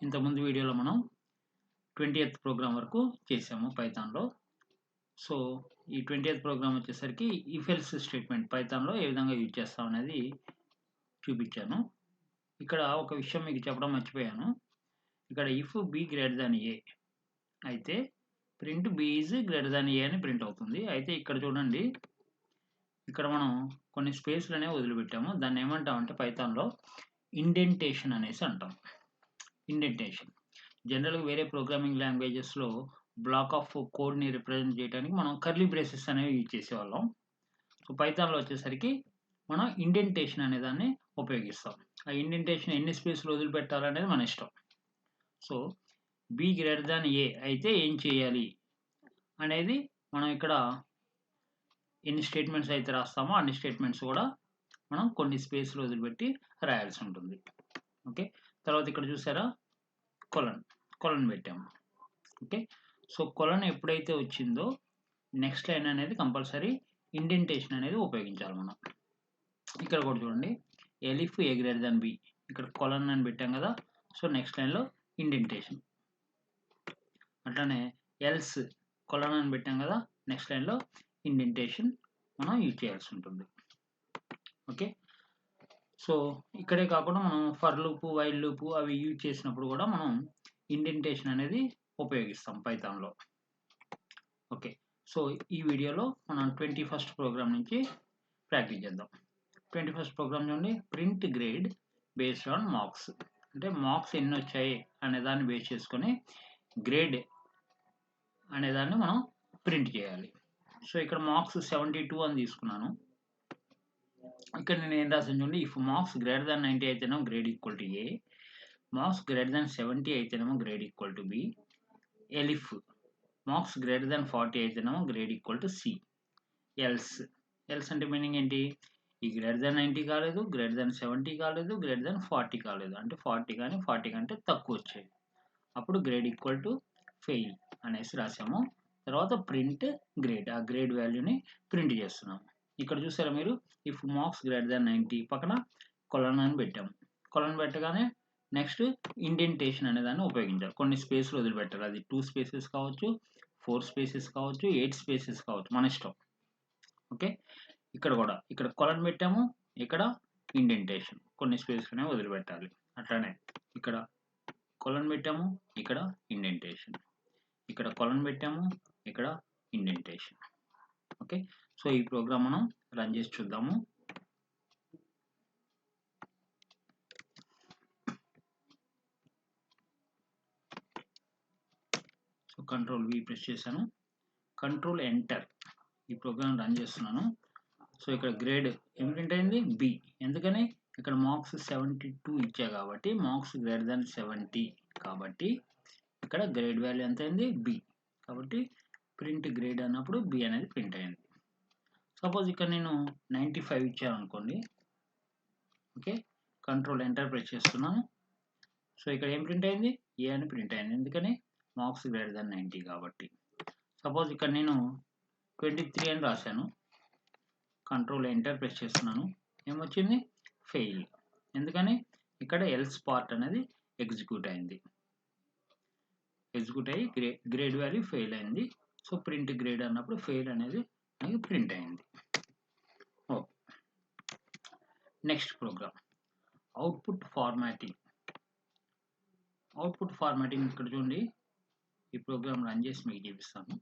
ఇంతకుముందు వీడియోలో మనం 20th ప్రోగ్రామ్ వరకు చేసాము పైథాన్లో. సో ఈ 20th ప్రోగ్రామ్ వచ్చేసరికి ఇఫ్ ఎల్స్ స్టేట్మెంట్ పైథాన్లో ఏ విధంగా యూజ్ చేస్తాం అనేది చూపించాను. ఇక్కడ ఒక విషయం మీకు చెప్పడం మర్చిపోయాను. ఇక్కడ if b greater than a అయితే print b is greater than a అని ప్రింట్ అవుతుంది. అయితే ఇక్కడ చూడండి, ఇక్కడ మనం కొన్ని స్పేస్లు అనేవి వదిలిపెట్టాము. దాన్ని ఏమంటామంటే పైథాన్లో ఇండెంటేషన్ అనేసి అంటాం. ఇండెంటేషన్ జనరల్గా వేరే ప్రోగ్రామింగ్ లాంగ్వేజెస్లో బ్లాక్ ఆఫ్ కోడ్ని రిప్రజెంట్ చేయడానికి మనం కర్లీ బ్రేసెస్ అనేవి యూజ్ చేసేవాళ్ళం. సో పైథాన్లో వచ్చేసరికి మనం ఇండెంటేషన్ అనే దాన్ని ఉపయోగిస్తాం. ఆ ఇండెంటేషన్ ఎన్ని స్పేస్లు వదిలిపెట్టాలనేది మన ఇష్టం. So B greater than a అయితే ఏం చేయాలి అనేది మనం ఇక్కడ ఎన్ని స్టేట్మెంట్స్ అయితే రాస్తామో అన్ని స్టేట్మెంట్స్ కూడా మనం కొన్ని స్పేస్లు వదిలిపెట్టి రాయాల్సి ఉంటుంది. ఓకే, తర్వాత ఇక్కడ చూసారా కొలన్ పెట్టాము. ఓకే, సో కొలన్ ఎప్పుడైతే వచ్చిందో నెక్స్ట్ లైన్ అనేది కంపల్సరీ ఇండెంటేషన్ అనేది ఉపయోగించాలి మనం. ఇక్కడ కూడా చూడండి, ఎలిఫ్ ఏ గ్రేటర్ దాన్ బి, ఇక్కడ కొలన్ అని పెట్టాం కదా. సో నెక్స్ట్ లైన్లో ఇండెంటేషన్. అట్లానే ఎల్స్ కొలన్ అని పెట్టాం కదా, నెక్స్ట్ లైన్లో ఇండెంటేషన్ మనం యూజ్ చేయాల్సి ఉంటుంది. ఓకే, సో ఇక్కడే కాకుండా మనం ఫర్ లూపు, వైల్ లూపు అవి యూజ్ చేసినప్పుడు కూడా మనం ఇండెంటేషన్ అనేది ఉపయోగిస్తాం పైథాన్లో. ఓకే, సో ఈ వీడియోలో మనం 21st ప్రోగ్రామ్ నుంచి ప్రాక్టీస్ చేద్దాం. 21st ప్రోగ్రామ్ చూడండి, print grade based on marks. అంటే మార్క్స్ ఎన్ని వచ్చాయి అనే దాన్ని బేస్ చేసుకొని గ్రేడ్ అనేదాన్ని మనం ప్రింట్ చేయాలి. సో ఇక్కడ మార్క్స్ 72 అని తీసుకున్నాను. ఇక్కడ నేను ఏం రాసాను చూడండి, ఇఫ్ మార్క్స్ గ్రేటర్ దాన్ 90 అయితేనేమో grade equal to A, marks greater than 70 అయితేనేమో grade equal to B, elif marks greater than 40 అయితేనేమో grade equal to C, else అంటే మీనింగ్ ఏంటి, ఈ గ్రేటర్ దాన్ 90 కాలేదు, గ్రేటర్ దాన్ 70 కాలేదు, గ్రేటర్ దాన్ 40 కాలేదు, అంటే 40 కానీ 40 కంటే తక్కువ వచ్చాయి, అప్పుడు గ్రేడ్ ఈక్వల్ టు ఫెయిల్ అనేసి రాసాము. తర్వాత ప్రింట్ గ్రేడ్, ఆ గ్రేడ్ వాల్యూని ప్రింట్ చేస్తున్నాము. ఇక్కడ చూసారా మీరు, ఇఫ్ మార్క్స్ గ్రేటర్ దాన్ 90 పక్కన కొలన్ అని పెట్టాము. కొలన్ పెట్టగానే నెక్స్ట్ ఇండెంటేషన్ అనే దాన్ని ఉపయోగించాలి. కొన్ని స్పేస్లు వదిలిపెట్టాలి. అది 2 స్పేసెస్ కావచ్చు, 4 స్పేసెస్ కావచ్చు, 8 స్పేసెస్ కావచ్చు, మన ఇష్టం. ఓకే, ఇక్కడ కూడా ఇక్కడ కొలన్ పెట్టాము, ఇక్కడ ఇండెంటేషన్ కొన్ని స్పేస్లోనే వదిలిపెట్టాలి. అట్లానే ఇక్కడ కొలన్ పెట్టాము, ఇక్కడ ఇండెంటేషన్, ఇక్కడ కొలన్ పెట్టాము, ఇక్కడ ఇండెంటేషన్. ఓకే, సో ఈ ప్రోగ్రామ్ మనం రన్ చేసి చూద్దాము. సో కంట్రోల్ వి ప్రెస్ చేశాను, కంట్రోల్ ఎంటర్, ఈ ప్రోగ్రామ్ రన్ చేస్తున్నాను. సో ఇక్కడ గ్రేడ్ ఏం ప్రింట్ అయింది, బి. ఎందుకని ఇక్కడ మార్క్స్ 72 ఇచ్చా కాబట్టి, మార్క్స్ గ్రేటర్ దాన్ 70 కాబట్టి ఇక్కడ గ్రేడ్ వాల్యూ ఎంత అయింది, బి. కాబట్టి ప్రింట్ గ్రేడ్ అన్నప్పుడు బి అనేది ప్రింట్ అయింది. సపోజ్ ఇక్కడ నేను 95 ఇచ్చాను అనుకోండి. ఓకే, కంట్రోల్ ఎంటర్ ప్రెస్ చేస్తున్నాను. సో ఇక్కడ ఏం ప్రింట్ అయింది, ఏ అని ప్రింట్ అయింది. ఎందుకని మార్క్స్ గ్రేటర్ దాన్ 90 కాబట్టి. సపోజ్ ఇక్కడ నేను 23 అని రాశాను, కంట్రోల్ ఎంటర్ ప్రెస్ చేస్తున్నాను, ఏమొచ్చింది, ఫెయిల్. ఎందుకని ఇక్కడ ఎల్స్ పార్ట్ అనేది ఎగ్జిక్యూట్ అయింది, ఎగ్జిక్యూట్ అయ్యి గ్రేడ్ వాల్యూ ఫెయిల్ అయింది. సో ప్రింట్ గ్రేడ్ అన్నప్పుడు ఫెయిల్ అనేది మనకి ప్రింట్ అయింది. Okay, next program output formatting. Output formatting ఇక్కడ చూడండి, ఈ ప్రోగ్రామ్ రన్ చేసి మీకు చూపిస్తాను.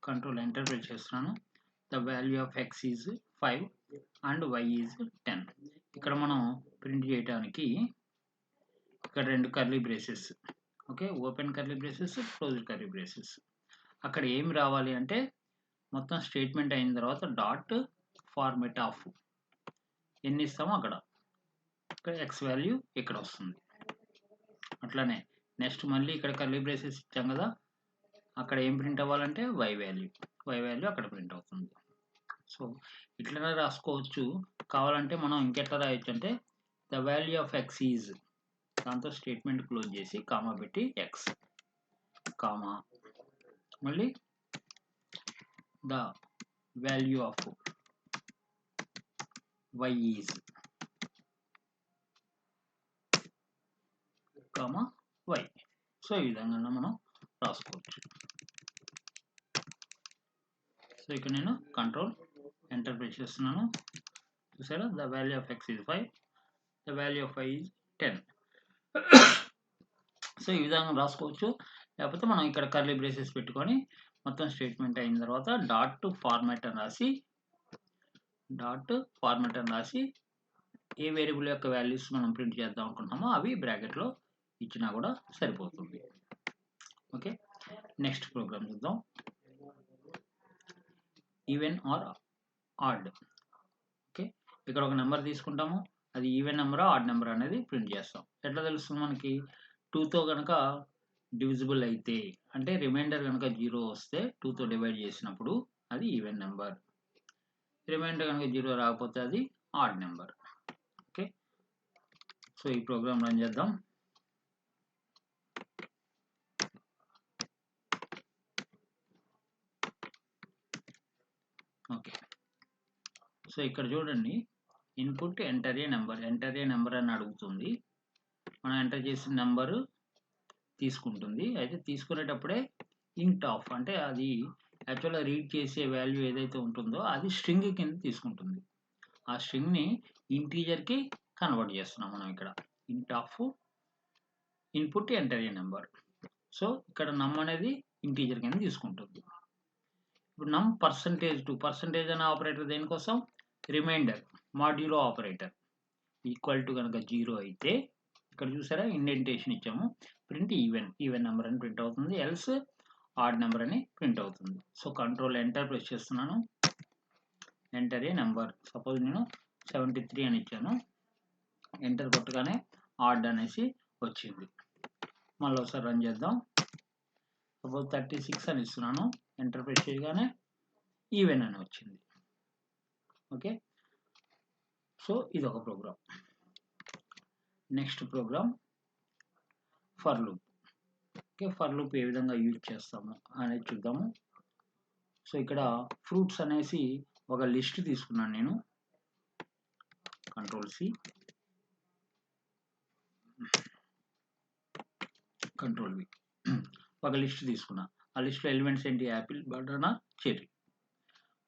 కంట్రోల్ ఎంటర్ ప్రెస్ చేస్తున్నాను. The value of x is 5 and y is 10. ఇక్కడ మనం ప్రింట్ చేయడానికి ఇక్కడ 2 curly braces. Okay, open curly braces, closed curly braces. అక్కడ ఏమి రావాలి అంటే మొత్తం స్టేట్మెంట్ అయిన తర్వాత డాట్ ఫార్మెట్ ఆఫ్ ఎన్ని ఇస్తామో అక్కడ ఎక్స్ వాల్యూ ఇక్కడ వస్తుంది. అట్లానే నెక్స్ట్ మళ్ళీ ఇక్కడ కర్లీ బ్రేసెస్ ఇచ్చాం కదా, అక్కడ ఏం ప్రింట్ అవ్వాలంటే వై వాల్యూ అక్కడ ప్రింట్ అవుతుంది. సో ఇట్లనే రాసుకోవచ్చు. కావాలంటే మనం ఇంకెట్లా రాయొచ్చు అంటే the value of x is, దాంతో స్టేట్మెంట్ క్లోజ్ చేసి కామా పెట్టి ఎక్స్, కామా మళ్ళీ the value of y is comma y. So ఈ విధంగా మనం రాసుకోవచ్చు. సో ఇక్కడ నేను కంట్రోల్ ఎంటర్ ప్రెస్ చేస్తున్నాను. చూసారా, the value of x is 5, the value of y is 10. So ఈ విధంగా రాసుకోవచ్చు. లేకపోతే మనం ఇక్కడ కర్లీ బ్రేసెస్ పెట్టుకొని మొత్తం స్టేట్మెంట్ అయిన తర్వాత డాట్ ఫార్మాట్ అని రాసి ఏ వేరియబుల్ యొక్క వాల్యూస్ మనం ప్రింట్ చేద్దాం అనుకుంటున్నామో అవి బ్రాకెట్లో ఇచ్చినా కూడా సరిపోతుంది. ఓకే, నెక్స్ట్ ప్రోగ్రామ్ చూద్దాం. Even or odd. ఓకే, ఇక్కడ ఒక నెంబర్ తీసుకుంటాము, అది ఈవెన్ నెంబర్ ఆడ్ నెంబర్ అనేది ప్రింట్ చేస్తాం. ఎట్లా తెలుస్తుంది మనకి? 2తో కనుక డివిజిబుల్ అయితే, అంటే రిమైండర్ కనుక 0 వస్తే 2తో డివైడ్ చేసినప్పుడు అది ఈవెన్ నెంబర్, రిమైండర్ కనుక 0 రాకపోతే అది ఆడ్ నెంబర్. ఓకే, సో ఈ ప్రోగ్రామ్ రన్ చేద్దాం. ఓకే, సో ఇక్కడ చూడండి, ఇన్పుట్ ఎంటర్ ఏ నెంబర్ అని అడుగుతుంది. మనం ఎంటర్ చేసిన నెంబరు తీసుకుంటుంది. అయితే తీసుకునేటప్పుడే ఇంట్ ఆఫ్, అంటే అది యాక్చువల్గా రీడ్ చేసే వాల్యూ ఏదైతే ఉంటుందో అది స్ట్రింగ్ కింద తీసుకుంటుంది. ఆ స్ట్రింగ్ని ఇంటీజర్కి కన్వర్ట్ చేస్తున్నాం మనం ఇక్కడ. ఇంట్ of input enter a number. So ఇక్కడ నమ్ అనేది ఇంటీజర్ కింద తీసుకుంటుంది. ఇప్పుడు నమ్ పర్సంటేజ్ అనే ఆపరేటర్ దేనికోసం? Remainder modulo operator. Equal to కనుక 0 అయితే ఇక్కడ చూసారా, ఇండెంటేషన్ ఇచ్చాము, ప్రింట్ ఈవెన్ నెంబర్ అని ప్రింట్ అవుతుంది, ఎల్స్ ఆడ్ నెంబర్ అని ప్రింట్ అవుతుంది. సో కంట్రోల్ ఎంటర్ ప్రెస్ చేస్తున్నాను. ఎంటర్ ఏ నెంబర్, సపోజ్ నేను 73 అని ఇచ్చాను. ఎంటర్ కొట్టగానే ఆడ్ అనేసి వచ్చింది. మళ్ళీ ఒకసారి రన్ చేద్దాం. సపోజ్ 36 అని ఇస్తున్నాను. ఎంటర్ ప్రెస్ చేయగానే ఈవెన్ అని వచ్చింది. ఓకే, సో ఇది ఒక program. Next program for loop. Okay, for loop ఏ విధంగా యూజ్ చేస్తాము అనేది చూద్దాము. సో ఇక్కడ ఫ్రూట్స్ అనేసి ఒక లిస్ట్ తీసుకున్నాను నేను. Control C, control V. ఒక లిస్ట్ తీసుకున్నా. ఆ లిస్ట్లో ఎలిమెంట్స్ ఏంటి? Apple, banana, cherry.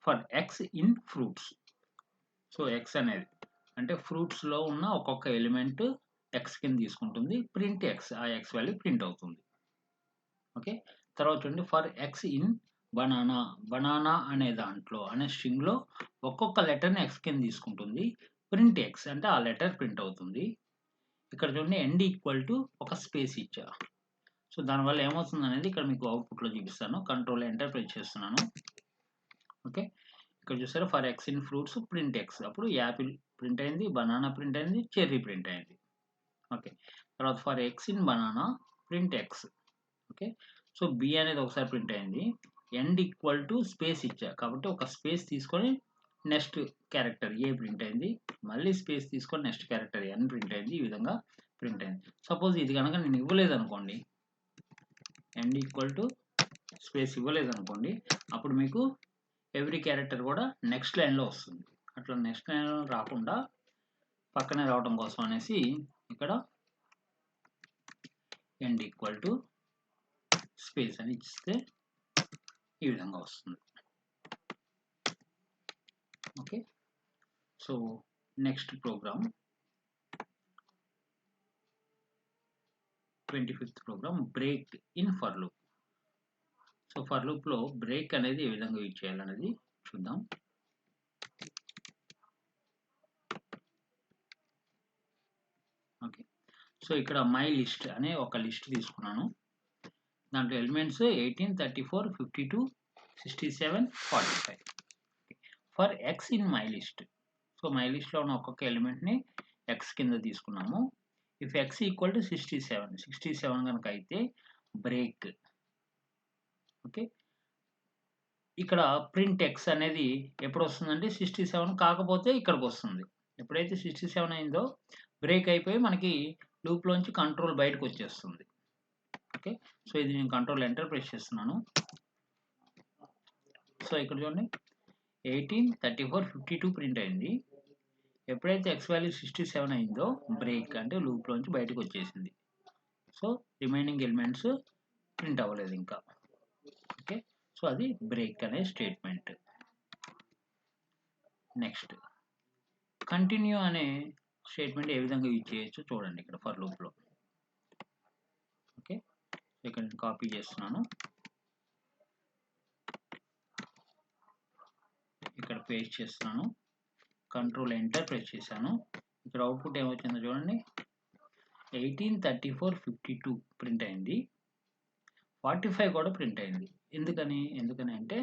For x in fruits. So x అనేది అంటే ఫ్రూట్స్లో ఉన్న ఒక్కొక్క ఎలిమెంట్ ఎక్స్ కింద తీసుకుంటుంది. ప్రింట్ ఎక్స్, ఆ ఎక్స్ వాల్యూ ప్రింట్ అవుతుంది. ఓకే, తర్వాత చూడండి, ఫర్ ఎక్స్ ఇన్ బనానా అనే దాంట్లో అనే స్ట్రింగ్లో ఒక్కొక్క లెటర్ని ఎక్స్ కింద తీసుకుంటుంది. ప్రింట్ ఎక్స్ అంటే ఆ లెటర్ ప్రింట్ అవుతుంది. ఇక్కడ చూడండి, ఎండ్ ఈక్వల్ టు ఒక స్పేస్ ఇచ్చా. సో దానివల్ల ఏమవుతుంది అనేది ఇక్కడ మీకు అవుట్పుట్లో చూపిస్తాను. కంట్రోల్ ఎంటర్ ప్రెస్ చేస్తున్నాను. ఓకే, ఇక్కడ చూసారా, for x in fruits print x. అప్పుడు యాపిల్ ప్రింట్ అయింది, బనానా ప్రింట్ అయింది, చెర్రీ ప్రింట్ అయింది. ఓకే, తర్వాత for x in banana print x. Okay, so B అనేది ఒకసారి ప్రింట్ అయింది. ఎండ్ ఈక్వల్ టు స్పేస్ ఇచ్చా కాబట్టి ఒక స్పేస్ తీసుకొని నెక్స్ట్ క్యారెక్టర్ ఏ ప్రింట్ అయింది, మళ్ళీ స్పేస్ తీసుకొని నెక్స్ట్ క్యారెక్టర్ ఎన్ ప్రింట్ అయింది. ఈ విధంగా ప్రింట్ అయింది. సపోజ్ ఇది కనుక నేను ఇవ్వలేదు అనుకోండి, ఎండ్ ఈక్వల్ టు స్పేస్ ఇవ్వలేదు అనుకోండి, అప్పుడు మీకు ఎవ్రీ క్యారెక్టర్ కూడా నెక్స్ట్ లైన్లో వస్తుంది. అట్లా నెక్స్ట్ లైన్లో రాకుండా పక్కనే రావడం కోసం అనేసి ఇక్కడ ఎండ్ ఈక్వల్ టు స్పేస్ అని ఇస్తే ఈ విధంగా వస్తుంది. Okay, so next program 25th program break in for loop. So for లూప్లో బ్రేక్ అనేది ఏ విధంగా యూజ్ చేయాలనేది చూద్దాం. ఓకే, సో ఇక్కడ మై లిస్ట్ అనే ఒక లిస్ట్ తీసుకున్నాను. దాంట్లో elements 18, 34, 52, 67, 45. For x in my list. So my లిస్ట్లో ఉన్న ఒక్కొక్క ఎలిమెంట్ని ఎక్స్ కింద తీసుకున్నాము. ఇఫ్ ఎక్స్ ఈక్వల్ టు 67 కనుక అయితే బ్రేక్. ఓకే, ఇక్కడ ప్రింట్ ఎక్స్ అనేది ఎప్పుడు వస్తుందంటే 67 కాకపోతే ఇక్కడికి వస్తుంది. ఎప్పుడైతే 67 అయిందో బ్రేక్ అయిపోయి మనకి లూప్లోంచి కంట్రోల్ బయటకు వచ్చేస్తుంది. ఓకే, సో ఇది నేను కంట్రోల్ ఎంటర్ ప్రెస్ చేస్తున్నాను. సో ఇక్కడ చూడండి, 18, 34, 52 ప్రింట్ అయింది. ఎప్పుడైతే x వాల్యూ 67 అయిందో బ్రేక్ అంటే లూప్లోంచి బయటకు వచ్చేసింది. సో రిమైనింగ్ ఎలిమెంట్స్ ప్రింట్ అవ్వలేదు ఇంకా. ఓకే, సో అది బ్రేక్ అనే స్టేట్మెంట్. నెక్స్ట్ కంటిన్యూ అనే స్టేట్మెంట్ ఏ విధంగా యూజ్ చేయొచ్చు చూడండి ఇక్కడ ఫర్ లూప్లో. ఓకే, ఇక్కడ నేను కాపీ చేస్తున్నాను, ఇక్కడ పేస్ట్ చేస్తున్నాను, కంట్రోల్ ఎంటర్ ప్రెస్ చేశాను. ఇక్కడ అవుట్పుట్ ఏమొచ్చిందో చూడండి, 183452 ప్రింట్ అయింది, 45 కూడా ప్రింట్ అయింది. ఎందుకని అంటే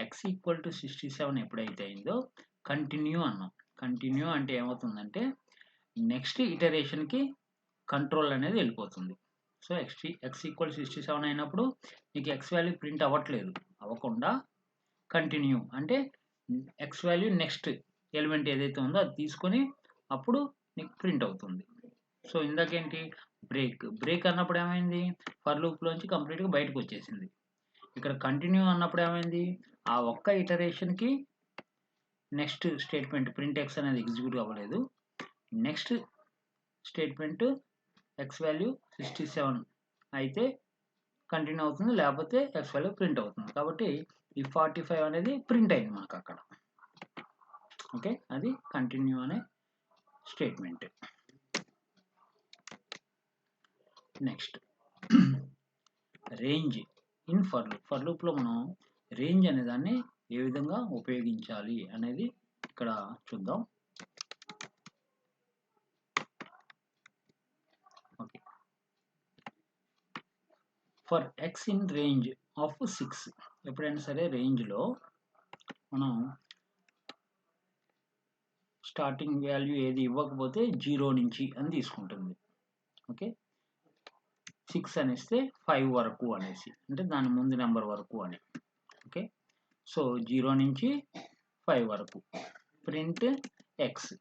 x ఈక్వల్ టు 67 ఎప్పుడైతే అయిందో కంటిన్యూ అన్నాం. కంటిన్యూ అంటే ఏమవుతుందంటే నెక్స్ట్ ఇటరేషన్కి కంట్రోల్ అనేది వెళ్ళిపోతుంది. సో x ఈక్వల్ 67 అయినప్పుడు నీకు x వాల్యూ ప్రింట్ అవ్వట్లేదు, అవ్వకుండా కంటిన్యూ అంటే x వాల్యూ నెక్స్ట్ ఎలిమెంట్ ఏదైతే ఉందో అది తీసుకొని అప్పుడు నీకు ప్రింట్ అవుతుంది. సో ఇందాకేంటి బ్రేక్ అన్నప్పుడు ఏమైంది, ఫర్ లూప్లోంచి కంప్లీట్గా బయటకు వచ్చేసింది. ఇక్కడ కంటిన్యూ అన్నప్పుడు ఏమైంది, ఆ ఒక్క ఇటరేషన్కి నెక్స్ట్ స్టేట్మెంట్ ప్రింట్ ఎక్స్ అనేది ఎగ్జిక్యూట్ అవ్వలేదు. నెక్స్ట్ స్టేట్మెంట్ ఎక్స్ వాల్యూ 67 అయితే కంటిన్యూ అవుతుంది, లేకపోతే ఎక్స్ వాల్యూ ప్రింట్ అవుతుంది. కాబట్టి ఈ 45 అనేది ప్రింట్ అయింది మనకు అక్కడ. ఓకే, అది కంటిన్యూ అనే statement. Next range in for లూప్లో మనం రేంజ్ అనే దాన్ని ఏ విధంగా ఉపయోగించాలి అనేది ఇక్కడ చూద్దాం. Okay, for x in range of 6, ఎప్పుడైనా సరే రేంజ్లో మనం స్టార్టింగ్ వాల్యూ ఏది ఇవ్వకపోతే 0 నుంచి అని తీసుకుంటుంది. ఓకే, 6 అనేస్తే 5 వరకు అనేసి, అంటే దాని ముందు నెంబర్ వరకు అని. ఓకే, సో 0 నుంచి 5 వరకు ప్రింట్ ఎక్స్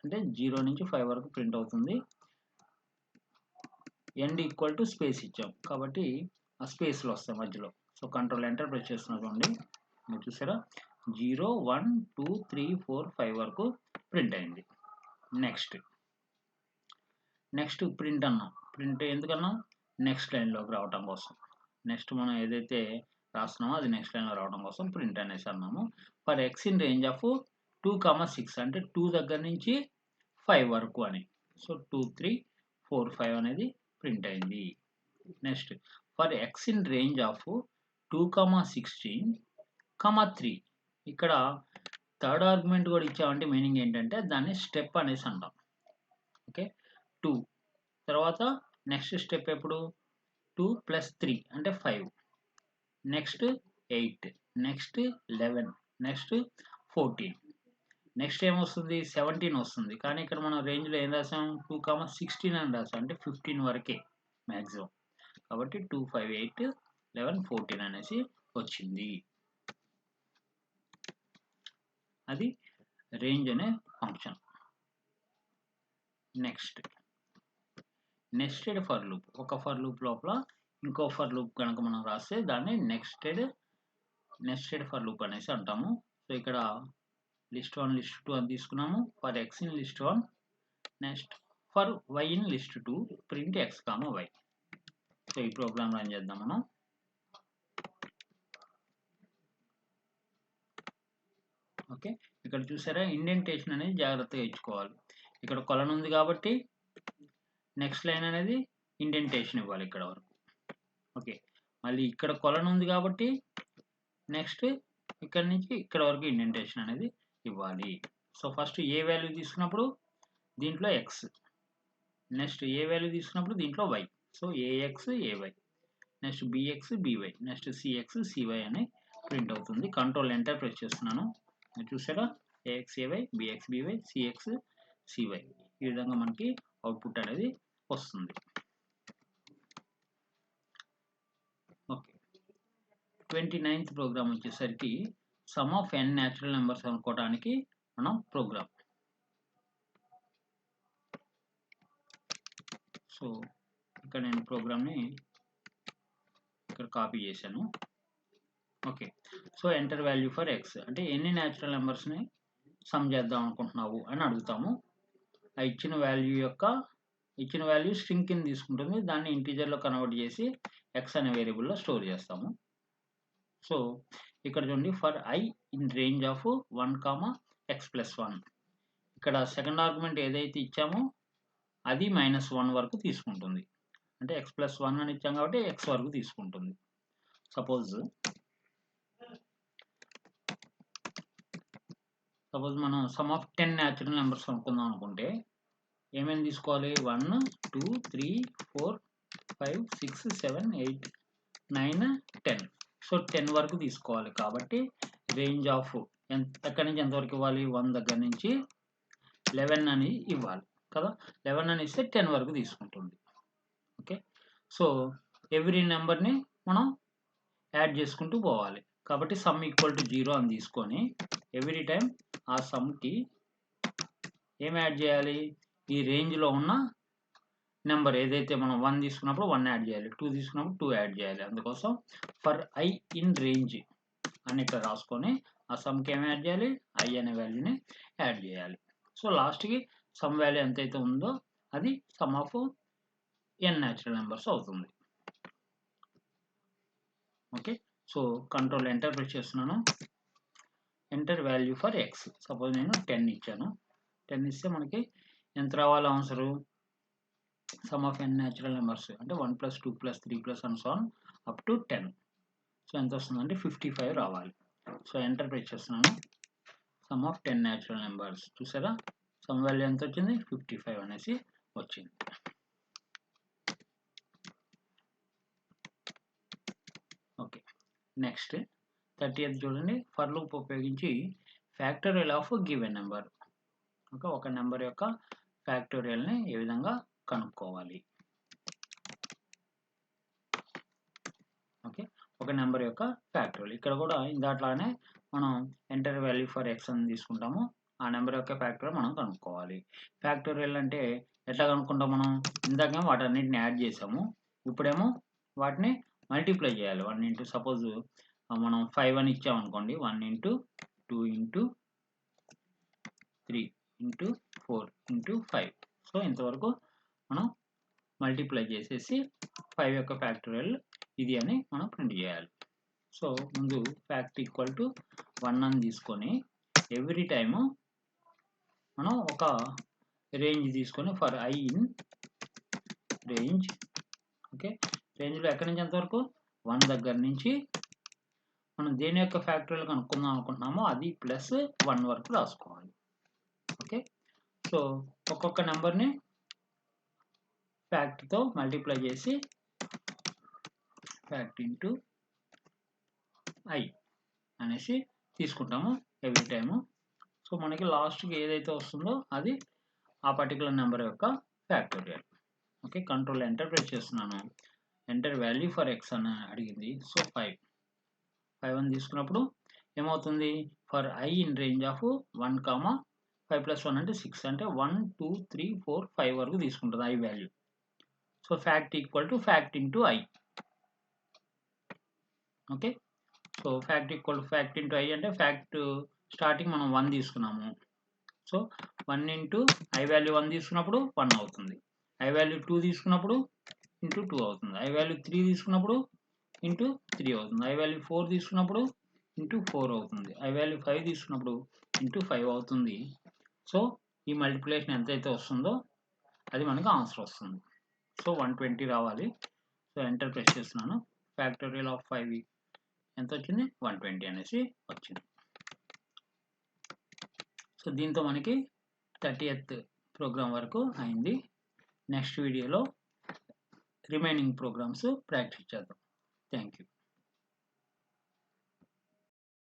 అంటే 0 నుంచి 5 వరకు ప్రింట్ అవుతుంది. ఎండ్ ఈక్వల్ టు స్పేస్ ఇచ్చాం కాబట్టి ఆ స్పేస్లో వస్తాయి మధ్యలో. సో కంట్రోల్ ఎంటర్ ప్రెస్ చేస్తున్నా చూడండి, మీరు చూసారా 0 1 2 3 4 5 వరకు ప్రింట్ అయింది. నెక్స్ట్ ప్రింట్ అన్నాం. ప్రింట్ ఎందుకన్నాం, నెక్స్ట్ లైన్లోకి రావడం కోసం. నెక్స్ట్ మనం ఏదైతే రాస్తున్నామో అది నెక్స్ట్ లైన్లో రావడం కోసం ప్రింట్ అనేసి అన్నాము. For x in range of 2,6 అంటే 2 దగ్గర నుంచి 5 వరకు అని. సో 2 3 4 5 అనేది ప్రింట్ అయింది. Next for x in range of 2,16, 3 ఇక్కడ థర్డ్ ఆర్గ్యుమెంట్ కూడా ఇచ్చామంటే మీనింగ్ ఏంటంటే దాన్ని స్టెప్ అనేసి అంటాం. ఓకే, 2 తర్వాత నెక్స్ట్ స్టెప్ ఎప్పుడు 2 + 3 అంటే 5, నెక్స్ట్ 8, నెక్స్ట్ 11, నెక్స్ట్ 14, నెక్స్ట్ ఏమొస్తుంది 17 వస్తుంది. కానీ ఇక్కడ మనం రేంజ్లో ఏం రాసాం 2,16 అని రాసాం, అంటే 15 వరకే మ్యాక్సిమం. కాబట్టి 2 5 8 11 14 అనేసి వచ్చింది. అది రేంజ్ అనే function. Next nested for loop. ఒక ఫర్ లూప్ లోపల ఇంకో ఫర్ లూప్ కనుక మనం రాస్తే దాన్ని నెస్టెడ్ ఫర్ లూప్ అనేసి అంటాము. సో ఇక్కడ లిస్ట్ 1 లిస్ట్ 2 అని తీసుకున్నాము. For x in list 1, next for y in list 2 print x comma y. So ఈ ప్రోగ్రామ్ రన్ చేద్దాం మనం. ఓకే, ఇక్కడ చూసారా ఇండెంటేషన్ అనేది జాగ్రత్తగా ఇచ్చుకోవాలి. ఇక్కడ కొలన్ ఉంది కాబట్టి నెక్స్ట్ లైన్ అనేది ఇండెంటేషన్ ఇవ్వాలి ఇక్కడ వరకు. ఓకే, మళ్ళీ ఇక్కడ కొలన్ ఉంది కాబట్టి నెక్స్ట్ ఇక్కడ నుంచి ఇక్కడ వరకు ఇండెంటేషన్ అనేది ఇవ్వాలి. సో ఫస్ట్ ఏ వాల్యూ తీసుకున్నప్పుడు దీంట్లో ఎక్స్, నెక్స్ట్ ఏ వాల్యూ తీసుకున్నప్పుడు దీంట్లో y. So ax ay, next bx by, next cx cy అని ప్రింట్ అవుతుంది. కంట్రోల్ ఎంటర్ ప్రెస్ చేస్తున్నాను, చూసారా ax ay bx by cx cy ఈ విధంగా మనకి అవుట్పుట్ అనేది వస్తుంది. ఓకే, 29th ప్రోగ్రామ్ వచ్చేసరికి sum of n natural numbers అనుకోవడానికి మనం ప్రోగ్రామ్. సో ఇక్కడ నేను ప్రోగ్రామ్ని ఇక్కడ కాపీ చేశాను. Okay, so enter value for X అంటే ఎన్ని న్యాచురల్ నెంబర్స్ని సమ్ చేద్దాం అనుకుంటున్నావు అని అడుగుతాము. ఆ ఇచ్చిన వాల్యూ స్ట్రింగ్ కింద తీసుకుంటుంది, దాన్ని ఇంటీజర్లో కన్వర్ట్ చేసి ఎక్స్ అనే వేరియబుల్లో స్టోర్ చేస్తాము. సో ఇక్కడ చూడండి, for I in range of 1, x+1, ఇక్కడ సెకండ్ ఆర్గ్యుమెంట్ ఏదైతే ఇచ్చామో అది -1 వరకు తీసుకుంటుంది. అంటే x+1 అని ఇచ్చాం కాబట్టి x వరకు తీసుకుంటుంది. సపోజ్ మనం సమ్ ఆఫ్ 10 న్యాచురల్ నెంబర్స్ అనుకుందాం అనుకుంటే ఏమేమి తీసుకోవాలి? 1, 2, 3, 4, 5, 6, 7, 8, 9, 10. సో 10 వరకు తీసుకోవాలి కాబట్టి రేంజ్ ఆఫ్ ఎక్కడి నుంచి ఎంతవరకు ఇవ్వాలి? 1 దగ్గర నుంచి 11 అని ఇవ్వాలి కదా. 11 అని ఇస్తే 10 వరకు తీసుకుంటుంది. ఓకే, సో ఎవ్రీ నెంబర్ని మనం యాడ్ చేసుకుంటూ పోవాలి. కాబట్టి సమ్ ఈక్వల్ టు 0 అని తీసుకొని ఎవ్రీ టైం ఆ సమ్కి ఏం యాడ్ చేయాలి? ఈ రేంజ్లో ఉన్న నెంబర్ ఏదైతే మనం 1 తీసుకున్నప్పుడు 1 యాడ్ చేయాలి, 2 తీసుకున్నప్పుడు 2 యాడ్ చేయాలి. అందుకోసం ఫర్ ఐ ఇన్ రేంజ్ అని ఇక్కడ రాసుకొని ఆ సమ్కి ఏం యాడ్ చేయాలి? ఐ అనే వాల్యూని యాడ్ చేయాలి. సో లాస్ట్కి సమ్ వాల్యూ ఎంతైతే ఉందో అది sum of n natural numbers అవుతుంది. Okay, so control enter press చేస్తున్నాను. Enter value for x. Suppose నేను 10 ఇచ్చాను. 10 ఇస్తే మనకి ఎంత రావాలి answer? Sum of n natural numbers అంటే 1 + 2 + 3 + and so on up to 10. So ఎంత వస్తుందంటే 55 రావాలి. సో ఎంటర్ ప్రెస్ చేస్తున్నాను. సమ్ ఆఫ్ 10 న్యాచురల్ నెంబర్స్ చూసారా, సమ్ వాల్యూ ఎంత వచ్చింది? 55 అనేసి వచ్చింది. ఓకే, నెక్స్ట్ 30th చూడండి. ఫర్ లూప్ ఉపయోగించి factorial of given number. Okay, ఒక నెంబర్ యొక్క ఫ్యాక్టోరియల్ని ఏ విధంగా కనుక్కోవాలి. ఓకే, ఒక నెంబర్ యొక్క ఫ్యాక్టోరియల్. ఇక్కడ కూడా ఇందాట్లానే మనం ఎంటర్ వాల్యూ ఫర్ ఎక్స్ అని తీసుకుంటాము. ఆ నెంబర్ యొక్క ఫ్యాక్టోరియల్ మనం కనుక్కోవాలి. ఫ్యాక్టోరియల్ అంటే ఎట్లా కనుక్కుంటాం? మనం ఇందాక వాటన్నిటిని యాడ్ చేసాము, ఇప్పుడేమో వాటిని మల్టిప్లై చేయాలి. 1 ఇంటూ సపోజ్ మనం 5 అని ఇచ్చామనుకోండి, 1 into 2 into 3 into 4 into 5. So ఇంతవరకు మనం మల్టిప్లై చేసేసి 5 యొక్క ఫ్యాక్టోరియల్ ఇది అని మనం ప్రింట్ చేయాలి. సో ముందు ఫ్యాక్ట్ ఈక్వల్ టు 1 అని తీసుకొని ఎవ్రీ టైము మనం ఒక రేంజ్ తీసుకొని for I in range. Okay, రేంజ్లో ఎక్కడి నుంచి ఎంతవరకు? 1 దగ్గర నుంచి మనం దేని యొక్క ఫ్యాక్టోరియల్ కనుక్కుందాం అనుకుంటున్నామో అది +1 వరకు రాసుకోవాలి. ఓకే, సో ఒక్కొక్క నెంబర్ని ఫ్యాక్ట్తో మల్టిప్లై చేసి ఫ్యాక్ట్ ఇంటూ ఐ అనేసి తీసుకుంటాము ఎవ్రీ టైము. సో మనకి లాస్ట్కి ఏదైతే వస్తుందో అది ఆ పర్టికులర్ నెంబర్ యొక్క factorial. Okay, control enter press చేస్తున్నాను. ఎంటర్ వాల్యూ ఫర్ ఎక్స్ అని అడిగింది. సో 5 అని తీసుకున్నప్పుడు ఏమవుతుంది? For I in range of 1, 5 + 1 అంటే 6, అంటే 1, 2, 3, 4, 5 వరకు తీసుకుంటుంది I value. So fact equal to fact into I. Okay, so fact equal to fact into I అంటే ఫ్యాక్ట్ స్టార్టింగ్ మనం 1 తీసుకున్నాము. సో 1 ఇంటూ ఐ వాల్యూ 1 తీసుకున్నప్పుడు 1 అవుతుంది. ఐ వాల్యూ 2 తీసుకున్నప్పుడు ఇంటూ 2 అవుతుంది. ఐ వాల్యూ 3 తీసుకున్నప్పుడు ఇంటూ 3 అవుతుంది. ఐ వాల్యూ 4 తీసుకున్నప్పుడు ఇంటూ 4 అవుతుంది. ఐ వాల్యూ 5 తీసుకున్నప్పుడు ఇంటూ 5 అవుతుంది. సో ఈ మల్టిప్లికేషన్ ఎంతైతే వస్తుందో అది మనకు ఆన్సర్ వస్తుంది. సో 120 రావాలి. సో ఎంటర్ ప్రెస్ చేస్తున్నాను. ఫ్యాక్టోరియల్ ఆఫ్ 5 ఎంత వచ్చింది? 120 అనేసి వచ్చింది. సో దీంతో మనకి 30th ప్రోగ్రామ్ వరకు అయింది. నెక్స్ట్ వీడియోలో రిమైనింగ్ ప్రోగ్రామ్స్ ప్రాక్టీస్ చేద్దాం. Thank you.